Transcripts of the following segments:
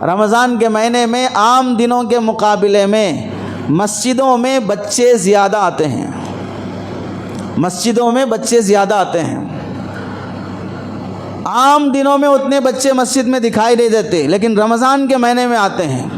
رمضان کے مہینے میں عام دنوں کے مقابلے میں مسجدوں میں بچے زیادہ آتے ہیں، مسجدوں میں بچے زیادہ آتے ہیں۔ عام دنوں میں اتنے بچے مسجد میں دکھائی نہیں دیتے، لیکن رمضان کے مہینے میں آتے ہیں۔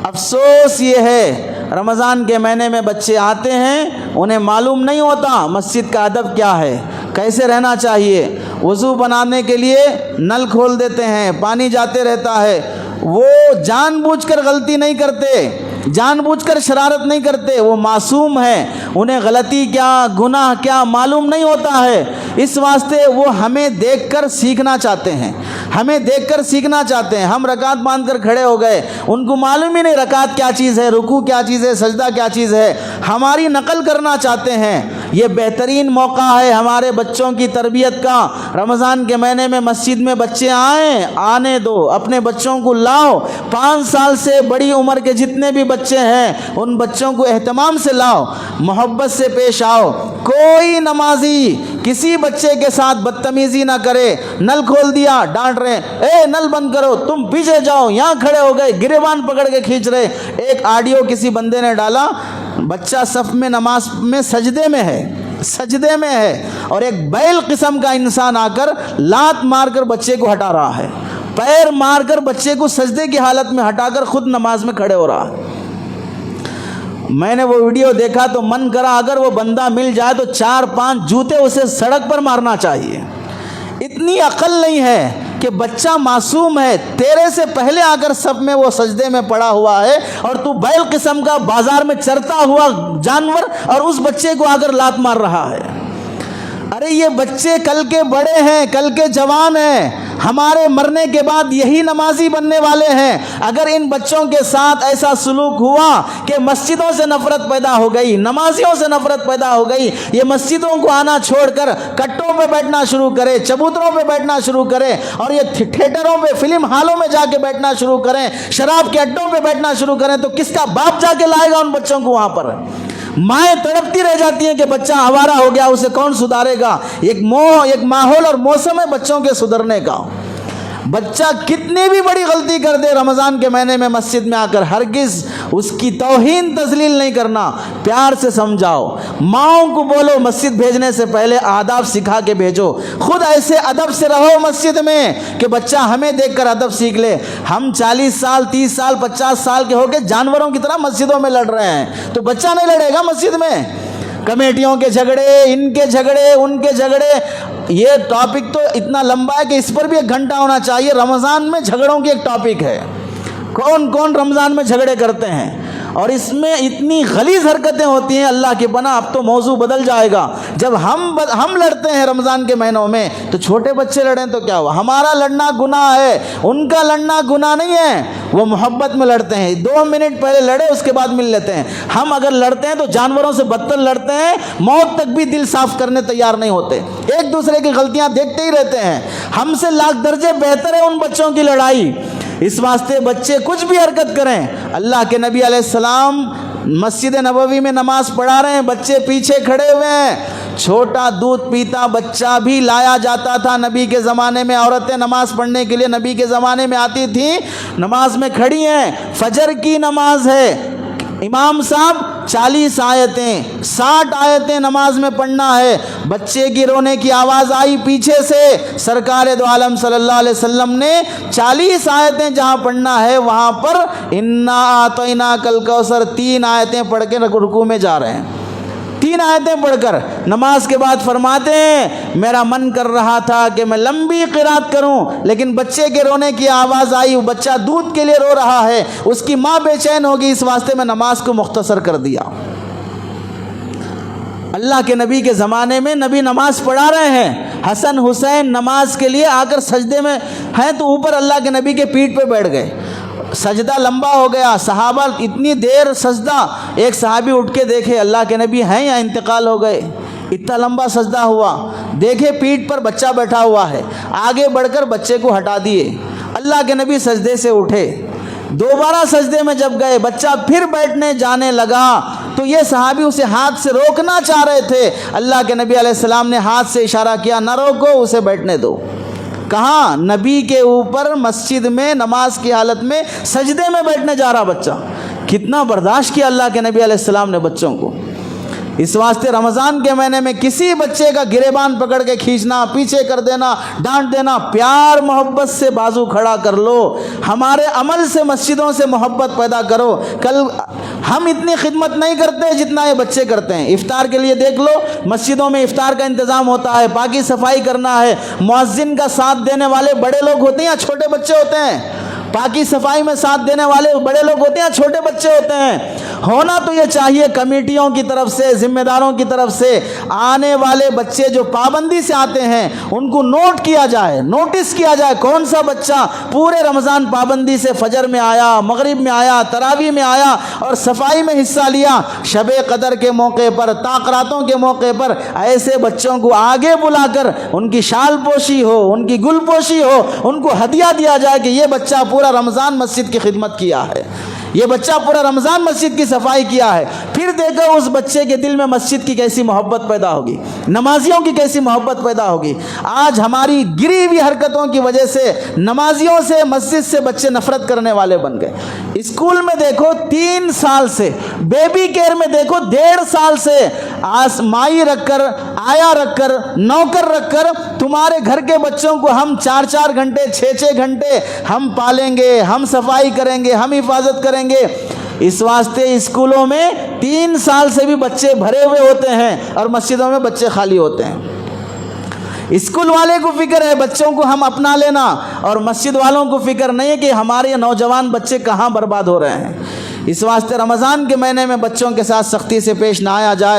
افسوس یہ ہے رمضان کے مہینے میں بچے آتے ہیں، انہیں معلوم نہیں ہوتا مسجد کا ادب کیا ہے، کیسے رہنا چاہیے۔ وضو بنانے کے لیے نل کھول دیتے ہیں، پانی جاتے رہتا ہے۔ وہ جان بوجھ کر غلطی نہیں کرتے، جان بوجھ کر شرارت نہیں کرتے، وہ معصوم ہے، انہیں غلطی کیا گناہ کیا معلوم نہیں ہوتا ہے۔ اس واسطے وہ ہمیں دیکھ کر سیکھنا چاہتے ہیں، ہمیں دیکھ کر سیکھنا چاہتے ہیں۔ ہم رکعت باندھ کر کھڑے ہو گئے، ان کو معلوم ہی نہیں رکعت کیا چیز ہے، رکوع کیا چیز ہے، سجدہ کیا چیز ہے، ہماری نقل کرنا چاہتے ہیں۔ یہ بہترین موقع ہے ہمارے بچوں کی تربیت کا۔ رمضان کے مہینے میں مسجد میں بچے آئیں، آنے دو، اپنے بچوں کو لاؤ۔ 5 سال سے بڑی عمر کے جتنے بھی بچے ہیں ان بچوں کو اہتمام سے لاؤ، محبت سے پیش آؤ۔ کوئی نمازی کسی بچے کے ساتھ بدتمیزی نہ کرے۔ نل کھول دیا، ڈانٹ رہے، اے نل بند کرو، تم پیچھے جاؤ، یہاں کھڑے ہو گئے، گریبان پکڑ کے کھینچ رہے۔ ایک آڈیو کسی بندے نے ڈالا، بچہ صف میں نماز میں سجدے میں ہے اور ایک بیل قسم کا انسان آ کر لات مار کر بچے کو ہٹا رہا ہے، پیر مار کر بچے کو سجدے کی حالت میں ہٹا کر خود نماز میں کھڑے ہو رہا ہے۔ میں نے وہ ویڈیو دیکھا تو من کرا اگر وہ بندہ مل جائے تو 4-5 جوتے اسے سڑک پر مارنا چاہیے۔ اتنی عقل نہیں ہے کہ بچہ معصوم ہے، تیرے سے پہلے آ کر صف میں وہ سجدے میں پڑا ہوا ہے اور تو بیل قسم کا بازار میں چرتا ہوا جانور اور اس بچے کو آ کر لات مار رہا ہے۔ ارے یہ بچے کل کے بڑے ہیں، کل کے جوان ہیں، ہمارے مرنے کے بعد یہی نمازی بننے والے ہیں۔ اگر ان بچوں کے ساتھ ایسا سلوک ہوا کہ مسجدوں سے نفرت پیدا ہو گئی، نمازیوں سے نفرت پیدا ہو گئی، یہ مسجدوں کو آنا چھوڑ کر کٹوں پہ بیٹھنا شروع کرے، چبوتروں پہ بیٹھنا شروع کرے اور یہ تھیٹروں پہ فلم ہالوں میں جا کے بیٹھنا شروع کریں، شراب کے اڈوں پہ بیٹھنا شروع کریں، تو کس کا باپ جا کے لائے گا ان بچوں کو وہاں پر؟ مائیں تڑپتی رہ جاتی ہیں کہ بچہ آوارہ ہو گیا، اسے کون سدھارے گا؟ ایک ماحول اور موسم ہے بچوں کے سدھرنے کا۔ بچہ کتنی بھی بڑی غلطی کر دے رمضان کے مہینے میں مسجد میں آ کر ہرگز اس کی توہین تذلیل نہیں کرنا، پیار سے سمجھاؤ۔ ماؤں کو بولو مسجد بھیجنے سے پہلے آداب سکھا کے بھیجو، خود ایسے ادب سے رہو مسجد میں کہ بچہ ہمیں دیکھ کر ادب سیکھ لے۔ ہم 40 سال 30 سال 50 سال کے ہو کے جانوروں کی طرح مسجدوں میں لڑ رہے ہیں، تو بچہ نہیں لڑے گا مسجد میں؟ کمیٹیوں کے جھگڑے، ان کے جھگڑے، ان کے جھگڑے، یہ ٹاپک تو اتنا لمبا ہے کہ اس پر بھی 1 گھنٹہ ہونا چاہیے۔ رمضان میں جھگڑوں کی ایک ٹاپک ہے، کون کون رمضان میں جھگڑے کرتے ہیں اور اس میں اتنی غلیظ حرکتیں ہوتی ہیں، اللہ کی پناہ۔ اب تو موضوع بدل جائے گا۔ جب ہم لڑتے ہیں رمضان کے مہینوں میں تو چھوٹے بچے لڑیں تو کیا ہوا؟ ہمارا لڑنا گناہ ہے، ان کا لڑنا گناہ نہیں ہے۔ وہ محبت میں لڑتے ہیں، 2 منٹ پہلے لڑے اس کے بعد مل لیتے ہیں۔ ہم اگر لڑتے ہیں تو جانوروں سے بدتر لڑتے ہیں، موت تک بھی دل صاف کرنے تیار نہیں ہوتے، ایک دوسرے کی غلطیاں دیکھتے ہی رہتے ہیں۔ ہم سے لاکھ درجے بہتر ہے ان بچوں کی لڑائی۔ اس واسطے بچے کچھ بھی حرکت کریں، اللہ کے نبی علیہ السلام مسجد نبوی میں نماز پڑھا رہے ہیں، بچے پیچھے کھڑے ہوئے ہیں، چھوٹا دودھ پیتا بچہ بھی لایا جاتا تھا نبی کے زمانے میں۔ عورتیں نماز پڑھنے کے لیے نبی کے زمانے میں آتی تھیں، نماز میں کھڑی ہیں، فجر کی نماز ہے، امام صاحب 40 آیتیں 60 آیتیں نماز میں پڑھنا ہے۔ بچے کی رونے کی آواز آئی پیچھے سے، سرکار دو عالم صلی اللہ علیہ وسلم نے 40 آیتیں جہاں پڑھنا ہے وہاں پر انا اعطیناک الکوثر 3 آیتیں پڑھ کے رکوع میں جا رہے ہیں۔ 3 آیتیں پڑھ کر نماز کے بعد فرماتے ہیں میرا من کر رہا تھا کہ میں لمبی قرات کروں، لیکن بچے کے رونے کی آواز آئی، وہ بچہ دودھ کے لیے رو رہا ہے، اس کی ماں بے چین ہوگی، اس واسطے میں نماز کو مختصر کر دیا۔ اللہ کے نبی کے زمانے میں نبی نماز پڑھا رہے ہیں، حسن حسین نماز کے لیے آ کر سجدے میں ہیں تو اوپر اللہ کے نبی کے پیٹھ پہ بیٹھ گئے، سجدہ لمبا ہو گیا، صحابہ اتنی دیر سجدہ، ایک صحابی اٹھ کے دیکھے اللہ کے نبی ہیں یا انتقال ہو گئے، اتنا لمبا سجدہ ہوا، دیکھے پیٹھ پر بچہ بیٹھا ہوا ہے، آگے بڑھ کر بچے کو ہٹا دیے، اللہ کے نبی سجدے سے اٹھے، دوبارہ سجدے میں جب گئے بچہ پھر بیٹھنے جانے لگا تو یہ صحابی اسے ہاتھ سے روکنا چاہ رہے تھے، اللہ کے نبی علیہ السلام نے ہاتھ سے اشارہ کیا نہ روکو، اسے بیٹھنے دو۔ کہاں؟ نبی کے اوپر مسجد میں نماز کی حالت میں سجدے میں بیٹھنے جا رہا بچہ. کتنا برداشت کیا اللہ کے نبی علیہ السلام نے بچوں کو. اس واسطے رمضان کے مہینے میں کسی بچے کا گریبان پکڑ کے کھینچنا، پیچھے کر دینا، ڈانٹ دینا، پیار محبت سے بازو کھڑا کر لو. ہمارے عمل سے مسجدوں سے محبت پیدا کرو. کل ہم اتنی خدمت نہیں کرتے جتنا یہ بچے کرتے ہیں. افطار کے لیے دیکھ لو، مسجدوں میں افطار کا انتظام ہوتا ہے، پاکی صفائی کرنا ہے، مؤذن کا ساتھ دینے والے بڑے لوگ ہوتے ہیں یا چھوٹے بچے ہوتے ہیں؟ پاکی صفائی میں ساتھ دینے والے بڑے لوگ ہوتے ہیں، چھوٹے بچے ہوتے ہیں. ہونا تو یہ چاہیے کمیٹیوں کی طرف سے، ذمہ داروں کی طرف سے، آنے والے بچے جو پابندی سے آتے ہیں ان کو نوٹ کیا جائے، نوٹس کیا جائے کون سا بچہ پورے رمضان پابندی سے فجر میں آیا، مغرب میں آیا، تراویح میں آیا اور صفائی میں حصہ لیا. شب قدر کے موقع پر، تاقراتوں کے موقع پر ایسے بچوں کو آگے بلا کر ان کی شال پوشی ہو، ان کی گل پوشی ہو، ان کو ہدیہ دیا جائے کہ یہ بچہ پورا رمضان مسجد کی خدمت کیا ہے، یہ بچہ پورا رمضان مسجد کی صفائی کیا ہے. پھر دیکھو اس بچے کے دل میں مسجد کی کیسی محبت پیدا ہوگی، نمازیوں کی کیسی محبت پیدا ہوگی. آج ہماری گری ہوئی حرکتوں کی وجہ سے نمازیوں سے، مسجد سے بچے نفرت کرنے والے بن گئے. اسکول میں دیکھو 3 سال سے، بیبی کیئر میں دیکھو 1.5 سال سے مائی رکھ کر، آیا رکھ کر، نوکر رکھ کر تمہارے گھر کے بچوں کو ہم 4 گھنٹے 6 گھنٹے ہم پالیں گے، ہم صفائی کریں گے، ہم حفاظت کریں گے. اس واسطے اسکولوں میں 3 سال سے بھی بچے بھرے ہوئے ہوتے ہیں اور مسجدوں میں بچے خالی ہوتے ہیں. اسکول والے کو فکر ہے بچوں کو ہم اپنا لینا، اور مسجد والوں کو فکر نہیں ہے کہ ہمارے نوجوان بچے کہاں برباد ہو رہے ہیں. اس واسطے رمضان کے مہینے میں بچوں کے ساتھ سختی سے پیش نہ آیا جائے.